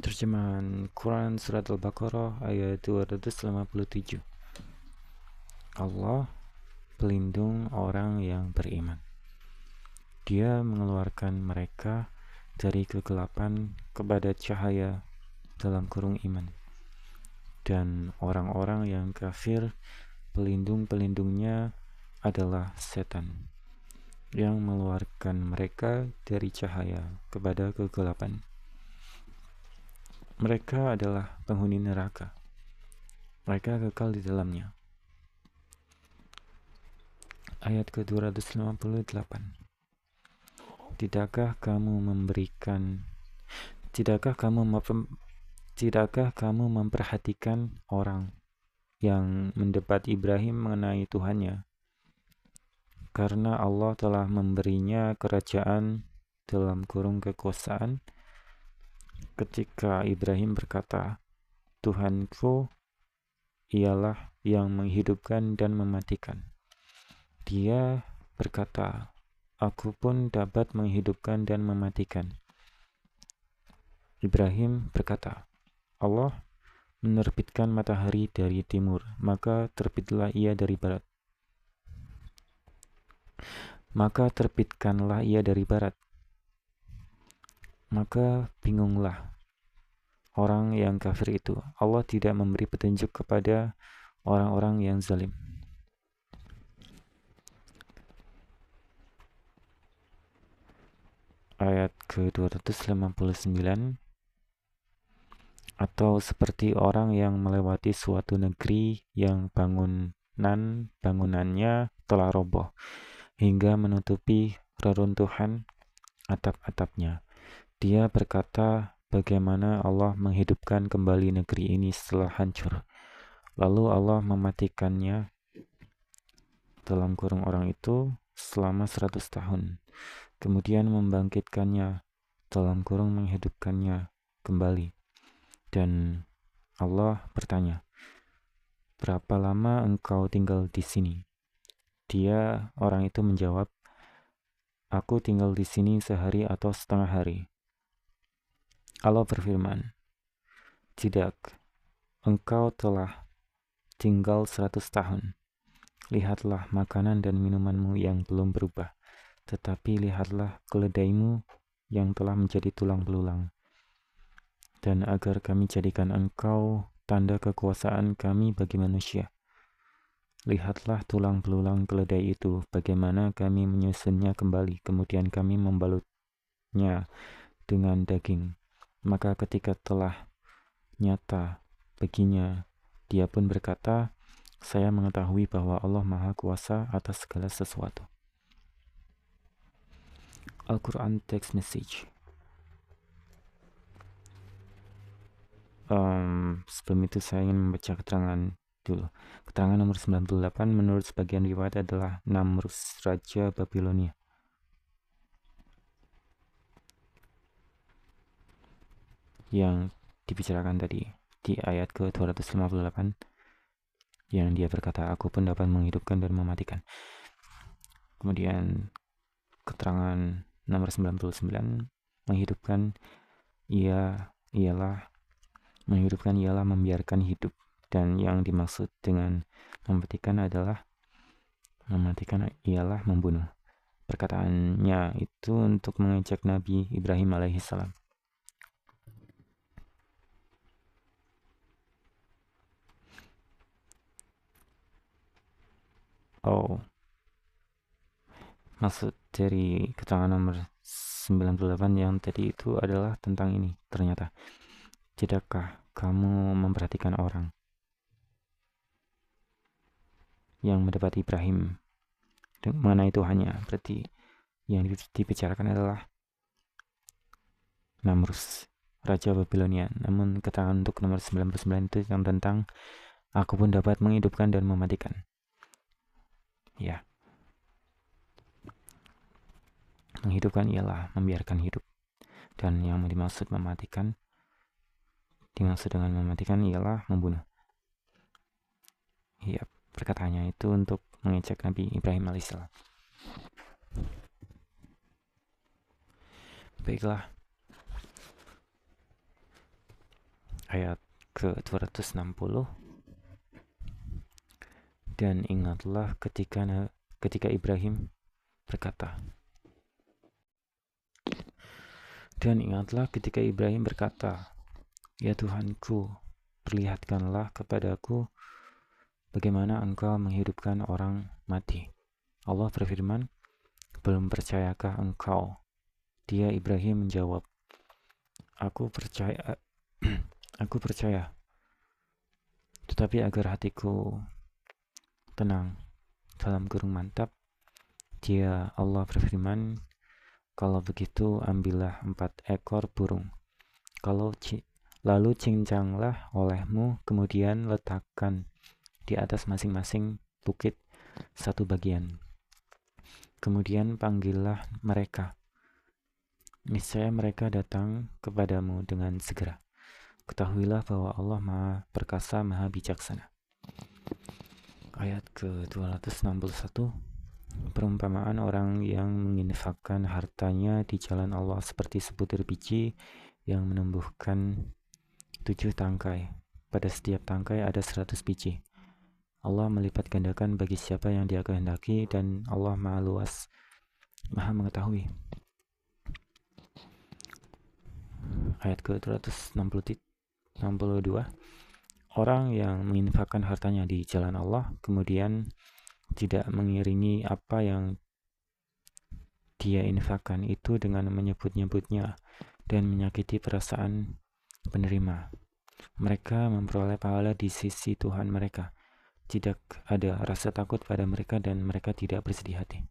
Terjemahan Quran Surat Al-Baqarah ayat 257. Allah pelindung orang yang beriman. Dia mengeluarkan mereka dari kegelapan kepada cahaya dalam kurung iman. Dan orang-orang yang kafir, pelindung-pelindungnya adalah setan yang mengeluarkan mereka dari cahaya kepada kegelapan. Mereka adalah penghuni neraka. Mereka kekal di dalamnya. Ayat ke-258. Tidakkah kamu memperhatikan orang yang mendebat Ibrahim mengenai Tuhannya, karena Allah telah memberinya kerajaan dalam kurung kekuasaan, ketika Ibrahim berkata, Tuhanku ialah yang menghidupkan dan mematikan. Dia berkata, aku pun dapat menghidupkan dan mematikan. Ibrahim berkata, Allah menerbitkan matahari dari timur, maka terbitlah ia dari barat. Maka terbitkanlah ia dari barat. Maka bingunglah orang yang kafir itu. Allah tidak memberi petunjuk kepada orang-orang yang zalim. Ayat ke-259. Atau seperti orang yang melewati suatu negeri yang bangunannya telah roboh hingga menutupi reruntuhan atap-atapnya. Dia berkata, bagaimana Allah menghidupkan kembali negeri ini setelah hancur. Lalu Allah mematikannya dalam kurung orang itu selama 100 tahun. Kemudian membangkitkannya dalam kurung menghidupkannya kembali. Dan Allah bertanya, berapa lama engkau tinggal di sini? Orang itu menjawab, aku tinggal di sini sehari atau setengah hari. Allah berfirman, tidak, engkau telah tinggal 100 tahun. Lihatlah makanan dan minumanmu yang belum berubah, tetapi lihatlah keledaimu yang telah menjadi tulang belulang. Dan agar kami jadikan engkau tanda kekuasaan kami bagi manusia. Lihatlah tulang belulang keledai itu, bagaimana kami menyusunnya kembali, kemudian kami membalutnya dengan daging. Maka ketika telah nyata baginya, dia pun berkata, saya mengetahui bahwa Allah Maha Kuasa atas segala sesuatu. Al-Quran Text Message. Sebelum itu saya ingin membaca keterangan dulu. Keterangan nomor 98 menurut sebagian riwayat adalah Namrus, Raja Babilonia. Yang dibicarakan tadi di ayat ke-258, yang dia berkata, aku pun dapat menghidupkan dan mematikan. Kemudian keterangan nomor 99, menghidupkan ialah membiarkan hidup, dan yang dimaksud dengan mematikan ialah membunuh. Perkataannya itu untuk mengejek Nabi Ibrahim alaihissalam. Maksud dari keterangan nomor 98 yang tadi itu adalah tentang ini. Ternyata, tidakkah kamu memperhatikan orang yang mendapat Ibrahim mengenai Tuhannya? Berarti yang dibicarakan adalah Namrus, Raja Babilonia. Namun keterangan untuk nomor 99 itu yang tentang aku pun dapat menghidupkan dan mematikan. Ya. Menghidupkan ialah membiarkan hidup. Dan yang dimaksud dengan mematikan ialah membunuh. Ya, perkataannya itu untuk mengejek Nabi Ibrahim alaihissalam. Baiklah. ayat ke-260. Dan ingatlah ketika Ibrahim berkata. Dan ingatlah ketika Ibrahim berkata, "Ya Tuhanku, perlihatkanlah kepadaku bagaimana Engkau menghidupkan orang mati." Allah berfirman, "Belum percayakah engkau?" Dia Ibrahim menjawab, "Aku percaya, aku percaya. Tetapi agar hatiku tenang, dalam kurung mantap." Dia Allah berfirman, "Kalau begitu ambillah 4 ekor burung. Lalu cincanglah olehmu, kemudian letakkan di atas masing-masing bukit satu bagian. Kemudian panggillah mereka. Niscaya mereka datang kepadamu dengan segera. Ketahuilah bahwa Allah Maha Perkasa, Maha Bijaksana." Ayat ke-261. Perumpamaan orang yang menginfakkan hartanya di jalan Allah seperti sebutir biji yang menumbuhkan 7 tangkai. Pada setiap tangkai ada 100 biji. Allah melipat gandakan bagi siapa yang Dia kehendaki, dan Allah Maha luas, Maha mengetahui. Ayat ke-262. Orang yang menginfakkan hartanya di jalan Allah, kemudian tidak mengiringi apa yang dia infakkan itu dengan menyebut-nyebutnya dan menyakiti perasaan penerima, mereka memperoleh pahala di sisi Tuhan mereka. Tidak ada rasa takut pada mereka dan mereka tidak bersedih hati.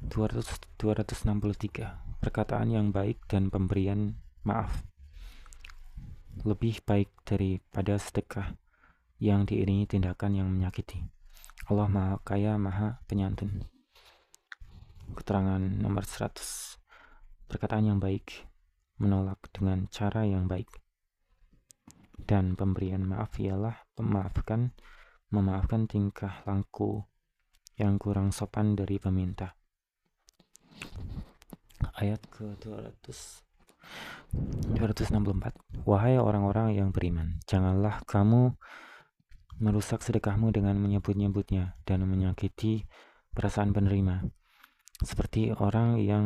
263. Perkataan yang baik dan pemberian maaf lebih baik daripada sedekah yang diiringi tindakan yang menyakiti. Allah Maha Kaya, Maha Penyantun. Keterangan nomor 100. Perkataan yang baik menolak dengan cara yang baik, dan pemberian maaf ialah memaafkan tingkah laku yang kurang sopan dari peminta. Ayat ke-264. Wahai orang-orang yang beriman, janganlah kamu merusak sedekahmu dengan menyebut-nyebutnya dan menyakiti perasaan penerima, seperti orang yang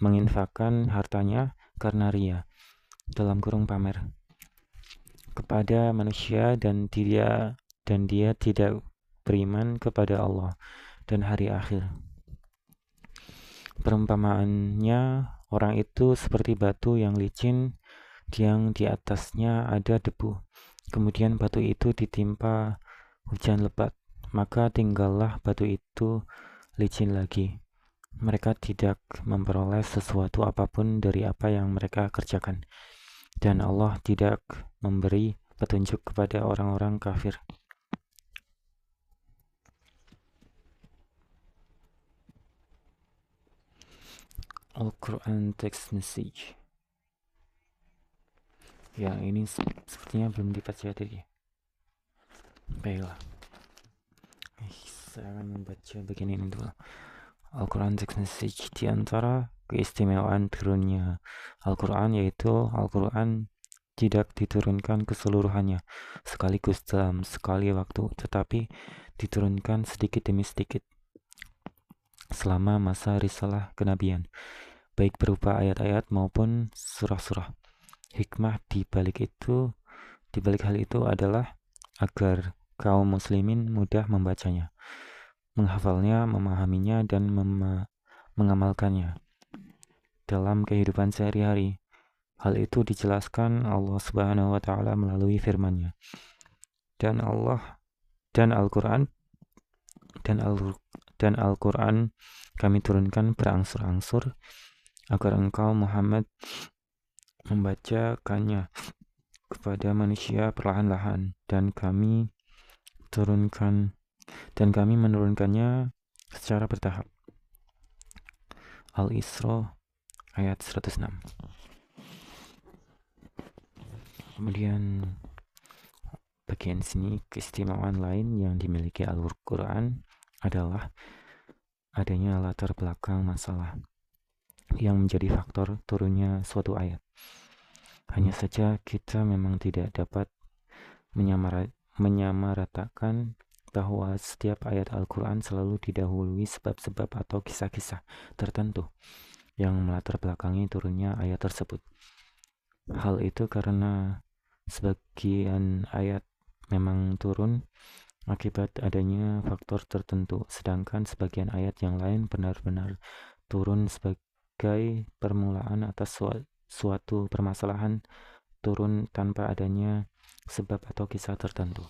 menginfakkan hartanya karena ria, dalam kurung pamer, kepada manusia, dan dia tidak beriman kepada Allah dan hari akhir. Perumpamaannya, orang itu seperti batu yang licin yang di atasnya ada debu. Kemudian batu itu ditimpa hujan lebat, maka tinggallah batu itu licin lagi. Mereka tidak memperoleh sesuatu apapun dari apa yang mereka kerjakan, dan Allah tidak memberi petunjuk kepada orang-orang kafir. Al-Quran Text Message. Ya, ini sepertinya belum dibaca tadi. Baiklah, saya akan membaca bagian ini dulu. Al-Quran Text Message. Di antara keistimewaan turunnya Al-Quran yaitu Al-Quran tidak diturunkan keseluruhannya sekaligus dalam sekali waktu, tetapi diturunkan sedikit demi sedikit selama masa risalah kenabian, baik berupa ayat-ayat maupun surah-surah. Hikmah di balik hal itu adalah agar kaum muslimin mudah membacanya, menghafalnya, memahaminya, dan mengamalkannya dalam kehidupan sehari-hari. Hal itu dijelaskan Allah Subhanahu wa Ta'ala melalui firman-Nya. Dan Al-Quran kami turunkan berangsur-angsur agar engkau Muhammad membacakannya kepada manusia perlahan-lahan, dan kami menurunkannya secara bertahap. Al-Isra ayat 106. Kemudian bagian sini, keistimewaan lain yang dimiliki Al-Quran adalah adanya latar belakang masalah yang menjadi faktor turunnya suatu ayat. Hanya saja kita memang tidak dapat menyamaratakan bahwa setiap ayat Al-Quran selalu didahului sebab-sebab atau kisah-kisah tertentu yang melatar belakangi turunnya ayat tersebut. Hal itu karena sebagian ayat memang turun akibat adanya faktor tertentu, sedangkan sebagian ayat yang lain benar-benar turun sebagai permulaan atas suatu permasalahan, turun tanpa adanya sebab atau kisah tertentu.